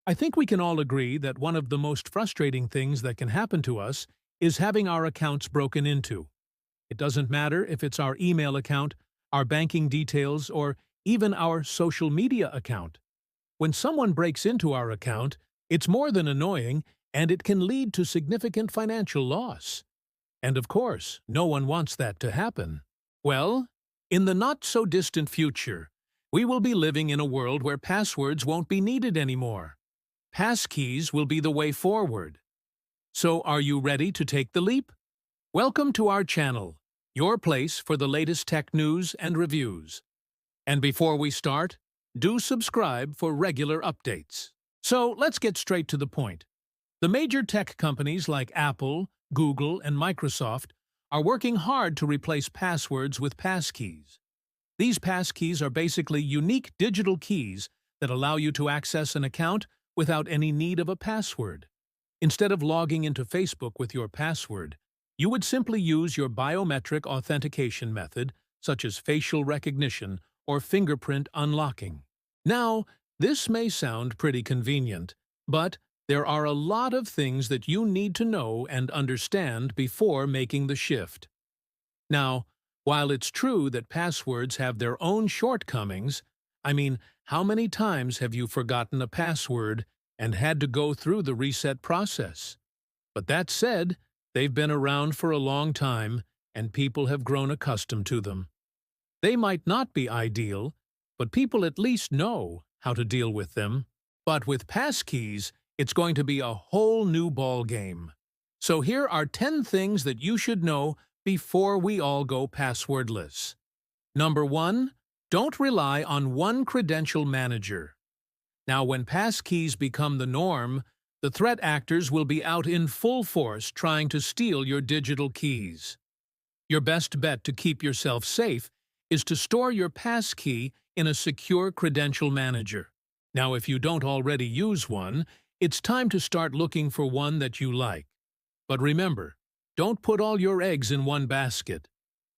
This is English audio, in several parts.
I think we can all agree that one of the most frustrating things that can happen to us is having our accounts broken into. It doesn't matter if it's our email account, our banking details, or even our social media account. When someone breaks into our account, it's more than annoying, and it can lead to significant financial loss. And of course, no one wants that to happen. Well, in the not-so-distant future, we will be living in a world where passwords won't be needed anymore. Passkeys will be the way forward. So are you ready to take the leap? Welcome to our channel, your place for the latest tech news and reviews. And before we start, do subscribe for regular updates. So let's get straight to the point. The major tech companies like Apple, Google, and Microsoft are working hard to replace passwords with passkeys. These passkeys are basically unique digital keys that allow you to access an account without any need of a password. Instead of logging into Facebook with your password, you would simply use your biometric authentication method, such as facial recognition or fingerprint unlocking. Now, this may sound pretty convenient, but there are a lot of things that you need to know and understand before making the shift. Now, while it's true that passwords have their own shortcomings, how many times have you forgotten a password and had to go through the reset process? But that said, they've been around for a long time, and people have grown accustomed to them. They might not be ideal, but people at least know how to deal with them. But with passkeys, it's going to be a whole new ball game. So here are 10 things that you should know before we all go passwordless. Number 1. Don't rely on one credential manager. Now, when passkeys become the norm, the threat actors will be out in full force trying to steal your digital keys. Your best bet to keep yourself safe is to store your passkey in a secure credential manager. Now, if you don't already use one, it's time to start looking for one that you like. But remember, don't put all your eggs in one basket.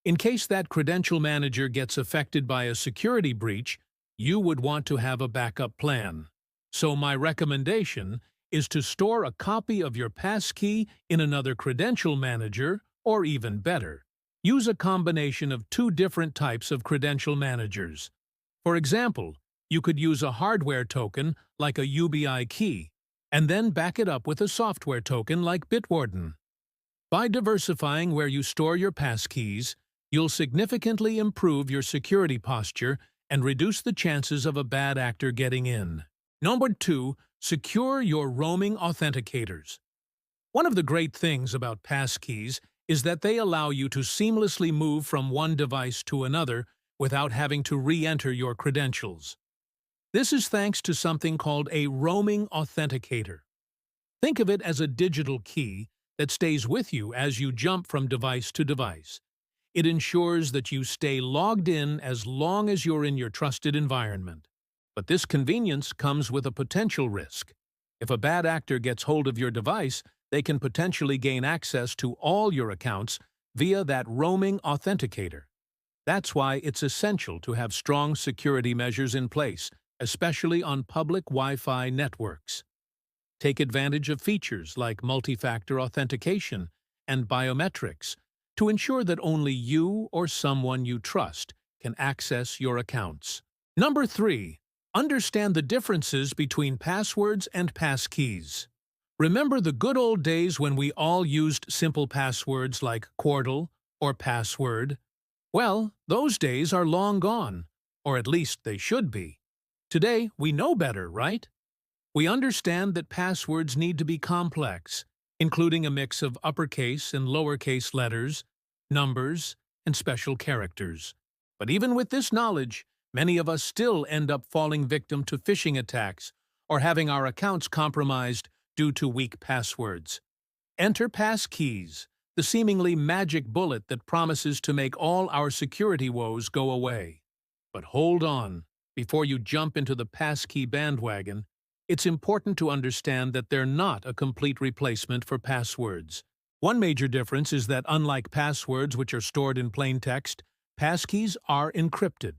In case that credential manager gets affected by a security breach, you would want to have a backup plan. So my recommendation is to store a copy of your passkey in another credential manager, or even better, use a combination of 2 different types of credential managers. For example, you could use a hardware token like a UBI key, and then back it up with a software token like Bitwarden. By diversifying where you store your passkeys, you'll significantly improve your security posture and reduce the chances of a bad actor getting in. Number 2. Secure your roaming authenticators. One of the great things about passkeys is that they allow you to seamlessly move from one device to another without having to re-enter your credentials. This is thanks to something called a roaming authenticator. Think of it as a digital key that stays with you as you jump from device to device. It ensures that you stay logged in as long as you're in your trusted environment. But this convenience comes with a potential risk. If a bad actor gets hold of your device, they can potentially gain access to all your accounts via that roaming authenticator. That's why it's essential to have strong security measures in place, especially on public Wi-Fi networks. Take advantage of features like multi-factor authentication and biometrics to ensure that only you or someone you trust can access your accounts. Number 3. Understand the differences between passwords and passkeys. Remember the good old days when we all used simple passwords like Quartal or Password? Well, those days are long gone, or at least they should be. Today, we know better, right? We understand that passwords need to be complex, including a mix of uppercase and lowercase letters, numbers, and special characters. But even with this knowledge, many of us still end up falling victim to phishing attacks or having our accounts compromised due to weak passwords. Enter Passkeys, the seemingly magic bullet that promises to make all our security woes go away. But hold on, before you jump into the passkey bandwagon, it's important to understand that they're not a complete replacement for passwords. One major difference is that unlike passwords which are stored in plain text, passkeys are encrypted.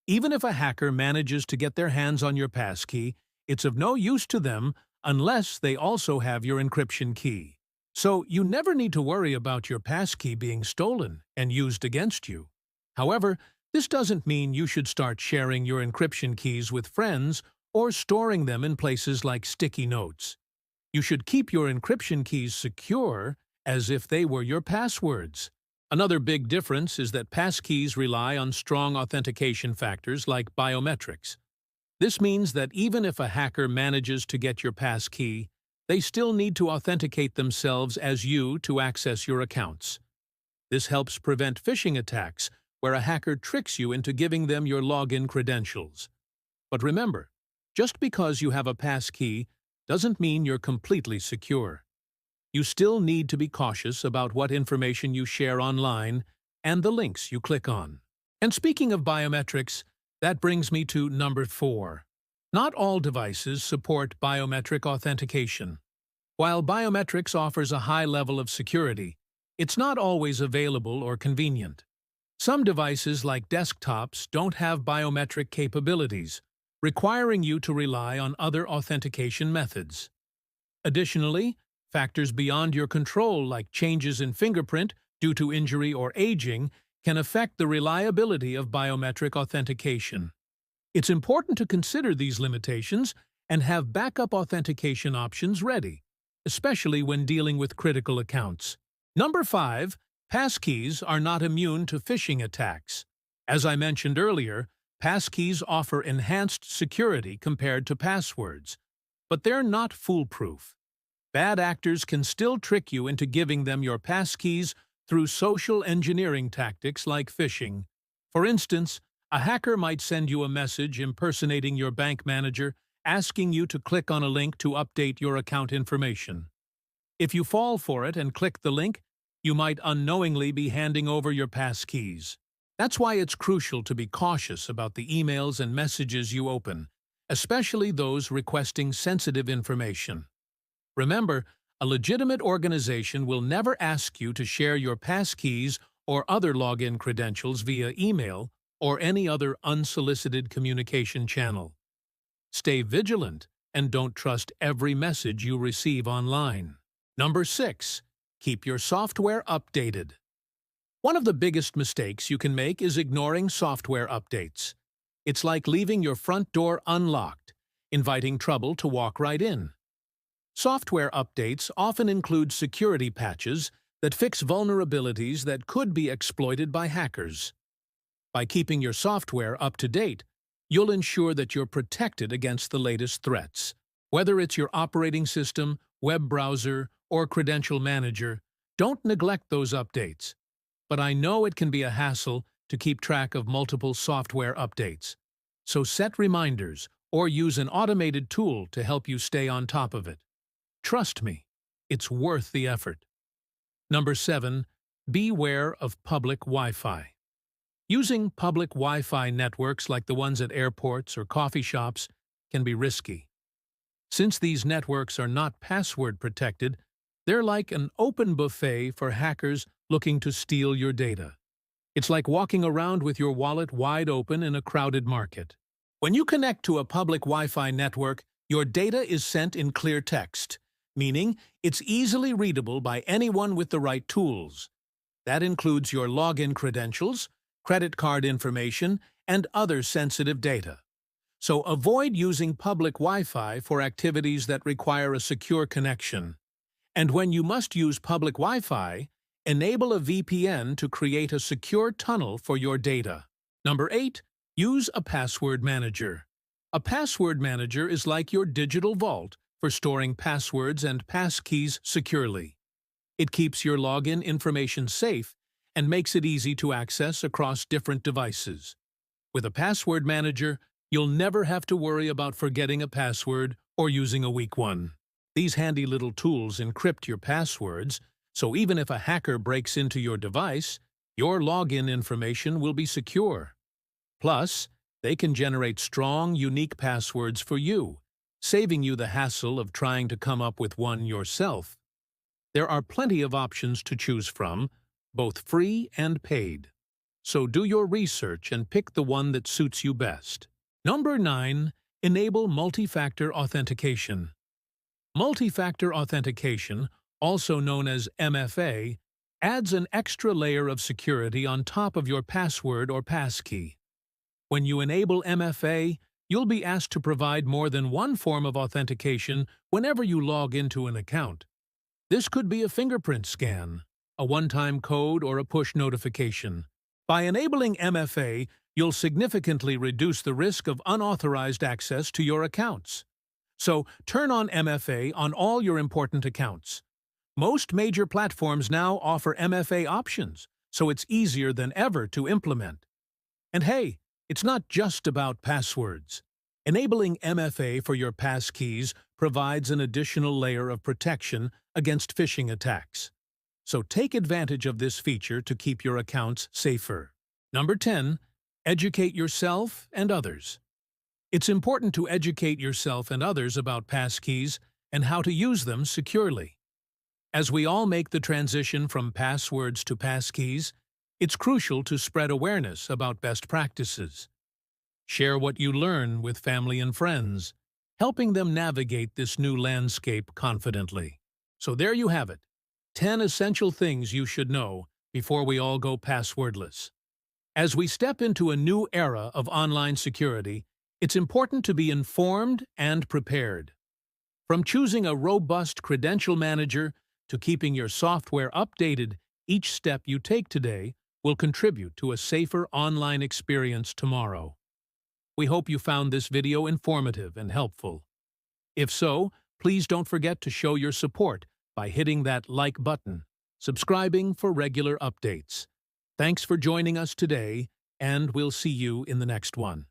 Even if a hacker manages to get their hands on your passkey, It's of no use to them unless they also have your encryption key. So you never need to worry about your passkey being stolen and used against you. However, this doesn't mean you should start sharing your encryption keys with friends or storing them in places like sticky notes. You should keep your encryption keys secure as if they were your passwords. Another big difference is that passkeys rely on strong authentication factors like biometrics. This means that even if a hacker manages to get your passkey, they still need to authenticate themselves as you to access your accounts. This helps prevent phishing attacks, where a hacker tricks you into giving them your login credentials. But remember, just because you have a passkey doesn't mean you're completely secure. You still need to be cautious about what information you share online and the links you click on. And speaking of biometrics, that brings me to number 4. Not all devices support biometric authentication. While biometrics offers a high level of security, it's not always available or convenient. Some devices like desktops don't have biometric capabilities, requiring you to rely on other authentication methods. Additionally, factors beyond your control, like changes in fingerprint due to injury or aging, can affect the reliability of biometric authentication. It's important to consider these limitations and have backup authentication options ready, especially when dealing with critical accounts. Number 5. Passkeys are not immune to phishing attacks. As I mentioned earlier, passkeys offer enhanced security compared to passwords, but they're not foolproof. Bad actors can still trick you into giving them your passkeys through social engineering tactics like phishing. For instance, a hacker might send you a message impersonating your bank manager, asking you to click on a link to update your account information. If you fall for it and click the link, you might unknowingly be handing over your passkeys. That's why it's crucial to be cautious about the emails and messages you open, especially those requesting sensitive information. Remember, a legitimate organization will never ask you to share your passkeys or other login credentials via email or any other unsolicited communication channel. Stay vigilant and don't trust every message you receive online. Number 6. Keep your software updated. One of the biggest mistakes you can make is ignoring software updates. It's like leaving your front door unlocked, inviting trouble to walk right in. Software updates often include security patches that fix vulnerabilities that could be exploited by hackers. By keeping your software up to date, you'll ensure that you're protected against the latest threats. Whether it's your operating system, web browser, or credential manager, don't neglect those updates. But I know it can be a hassle to keep track of multiple software updates. So set reminders or use an automated tool to help you stay on top of it. Trust me, it's worth the effort. Number 7. Beware of public Wi-Fi. Using public Wi-Fi networks like the ones at airports or coffee shops can be risky. Since these networks are not password protected, they're like an open buffet for hackers looking to steal your data. It's like walking around with your wallet wide open in a crowded market. When you connect to a public Wi-Fi network, your data is sent in clear text, meaning it's easily readable by anyone with the right tools. That includes your login credentials, credit card information, and other sensitive data. So avoid using public Wi-Fi for activities that require a secure connection. And when you must use public Wi-Fi, enable a VPN to create a secure tunnel for your data. Number 8. Use a password manager. A password manager is like your digital vault for storing passwords and passkeys securely. It keeps your login information safe and makes it easy to access across different devices. With a password manager, you'll never have to worry about forgetting a password or using a weak one. These handy little tools encrypt your passwords, so even if a hacker breaks into your device, your login information will be secure. Plus, they can generate strong, unique passwords for you, saving you the hassle of trying to come up with one yourself. There are plenty of options to choose from, both free and paid. So do your research and pick the one that suits you best. Number 9. Enable multi-factor authentication. Multi-factor authentication, also known as MFA, adds an extra layer of security on top of your password or passkey. When you enable MFA, you'll be asked to provide more than one form of authentication whenever you log into an account. This could be a fingerprint scan, a one-time code, or a push notification. By enabling MFA, you'll significantly reduce the risk of unauthorized access to your accounts. So, turn on MFA on all your important accounts. Most major platforms now offer MFA options, so it's easier than ever to implement. And hey, it's not just about passwords. Enabling MFA for your passkeys provides an additional layer of protection against phishing attacks. So take advantage of this feature to keep your accounts safer. Number 10. Educate yourself and others. It's important to educate yourself and others about passkeys and how to use them securely. As we all make the transition from passwords to passkeys, it's crucial to spread awareness about best practices. Share what you learn with family and friends, helping them navigate this new landscape confidently. So there you have it, 10 essential things you should know before we all go passwordless. As we step into a new era of online security, it's important to be informed and prepared. From choosing a robust credential manager to keeping your software updated, each step you take today will contribute to a safer online experience tomorrow. We hope you found this video informative and helpful. If so, please don't forget to show your support by hitting that like button, subscribing for regular updates. Thanks for joining us today, and we'll see you in the next one.